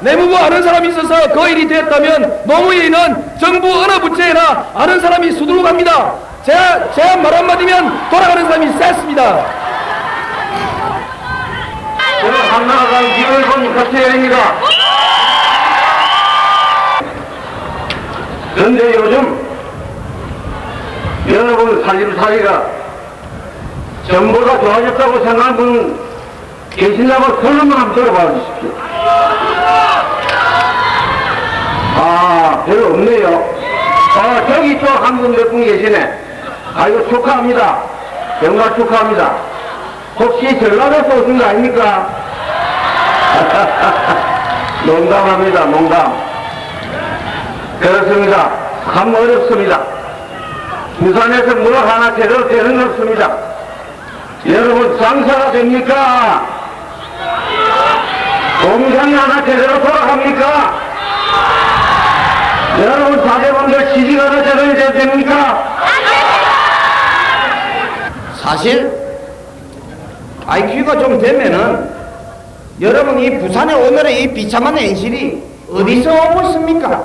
내무부 아는 사람이 있어서 그 일이 됐다면 노무현은 정부 어느 부처에나 아는 사람이 수두룩 합니다. 제가 말 한마디면 돌아가는 사람이 셌습니다. 저는 한나라당 김을본 허태열입니다. 그런데 요즘 여러분 살림살이가 정보가 좋아졌다고 생각하는 분 계신다면 손을 한번 들어봐 주십시오. 아, 별로 없네요. 저기 또 한 분 몇 분 계시네. 아이고, 축하합니다. 정말 축하합니다. 혹시 전라도에서 오신 거 아닙니까? 농담합니다, 농담. 그렇습니다. 참 어렵습니다. 부산에서 뭘 하나 제대로 되는 거 없습니다. 여러분, 장사가 됩니까? 공장이 하나 제대로 돌아갑니까? 여러분, 자제분들 취직 하나 제대로 됩니까? 사실 IQ가 좀 되면은 여러분 이 부산의 오늘의 이 비참한 현실이 어디서 오고 있습니까?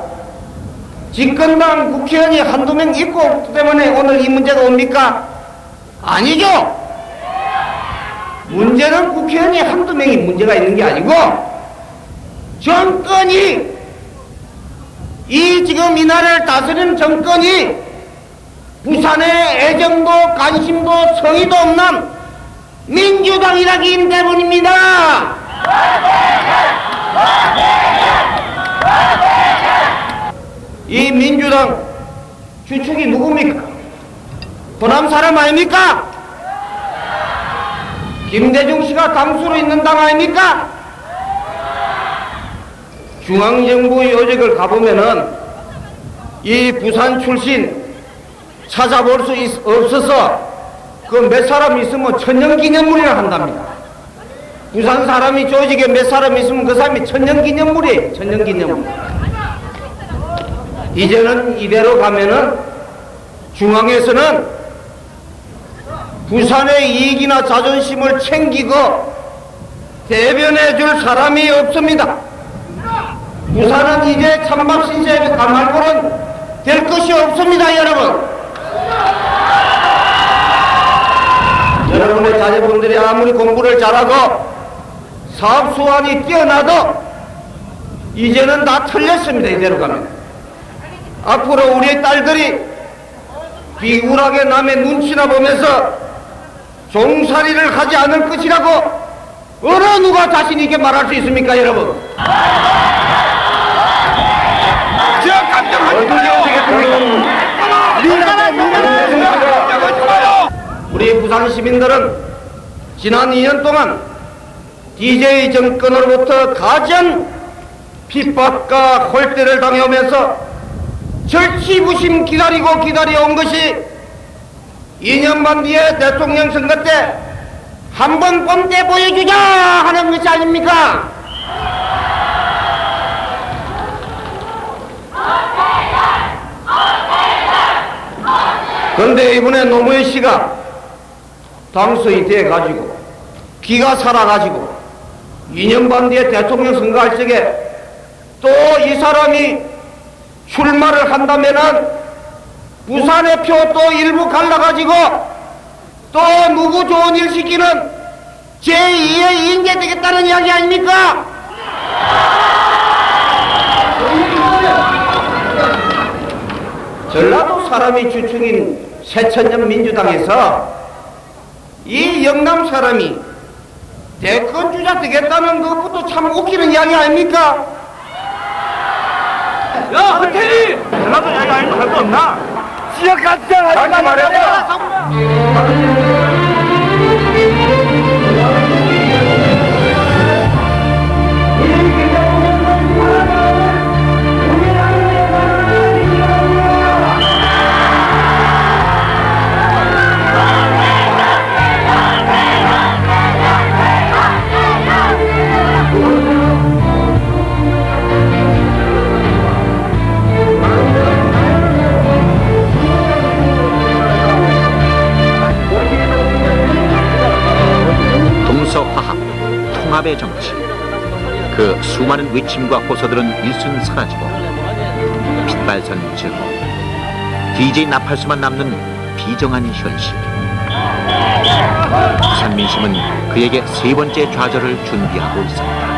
집권당 국회의원이 한두 명 있고 때문에 오늘 이 문제가 옵니까? 아니죠. 문제는 국회의원이 한두 명이 문제가 있는 게 아니고 정권이 이 지금 이 나라를 다스리는 정권이 부산의 애정도 관심도 성의도 없는 민주당이라기 때문입니다. 이 민주당 주축이 누굽니까? 호남 사람 아닙니까? 김대중 씨가 당수로 있는 당 아닙니까? 중앙정부 요직을 가보면은 이 부산 출신 찾아볼 수 없어서 그 몇 사람 있으면 천년기념물이라 한답니다. 부산 사람이 조직에 몇 사람 있으면 그 사람이 천년기념물이에요. 천년기념물. 이제는 이대로 가면은 중앙에서는 부산의 이익이나 자존심을 챙기고 대변해 줄 사람이 없습니다. 부산은 이제 찬밥 신세에 가말고는 될 것이 없습니다, 여러분. 여러분의 자제분들이 아무리 공부를 잘하고 사업 수완이 뛰어나도 이제는 다 틀렸습니다. 이대로 가면 앞으로 우리 딸들이 비굴하게 남의 눈치나 보면서 종살이를 하지 않을 것이라고 어느 누가 자신 있게 말할 수 있습니까, 여러분? 지역 감정하지 마요. 우리 부산 시민들은 지난 2년 동안 DJ 정권으로부터 가장 핍박과 홀대를 당해오면서 절치부심 기다려온 것이 2년 반 뒤에 대통령 선거 때 한번 뽐대 보여주자 하는 것이 아닙니까? 그런데 이번에 노무현 씨가 당선이 돼가지고 기가 살아가지고 2년 반 뒤에 대통령 선거할 적에 또 이 사람이 출마를 한다면은 부산의 표 또 일부 갈라가지고 또 누구 좋은 일 시키는 제2의 인재 되겠다는 이야기 아닙니까? 전라도 사람이 주축인 새천년 민주당에서 이 영남 사람이 대권주자 되겠다는 것도 참 웃기는 이야기 아닙니까? 야, 허태리! 전라도 이야기 아니면 할 거 없나? 지역 감정 하지 말아야 동서화합, 통합의 정치. 그 수많은 외침과 호소들은 일순 사라지고 핏발선 제거, DJ 나팔수만 남는 비정한 현실. 부산 민심은 그에게 세 번째 좌절을 준비하고 있습니다.